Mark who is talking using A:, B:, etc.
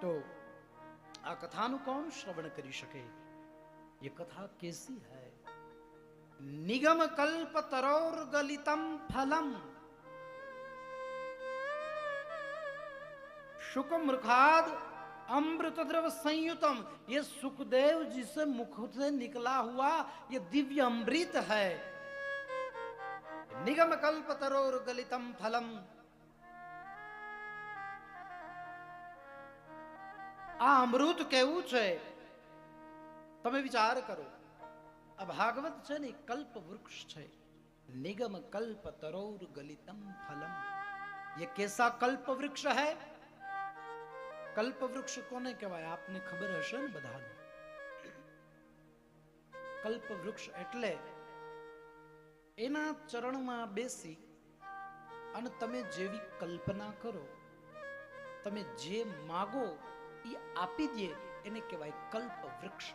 A: तो आ कथानु कौन श्रवण करी सके? ये कथा कैसी है? निगम कल्प तरोर गलितम फलम शुक मृखाद अमृत द्रव संयुतम। ये सुखदेव जी से मुख से निकला हुआ ये दिव्य अमृत है। निगम कल्प तरोर गलितम फलम। आ अमृत केवू छे તમે વિચાર કરો। આ ભાગવત છે ને કલ્પ વૃક્ષ છે। નિગમ કલ્પ તરોર ગલિતમ ફલમ। ये कैसा कल्प वृक्ष है? कल्प वृक्ष कोने कहेवाय आपने खबर हशे ने बधाने। कल्प वृक्ष एटले एना चरण में बेसी अने तमे जेवी कल्पना करो, तमे जे मागो ई आपी दे, एने कहेवाय कल्प वृक्ष।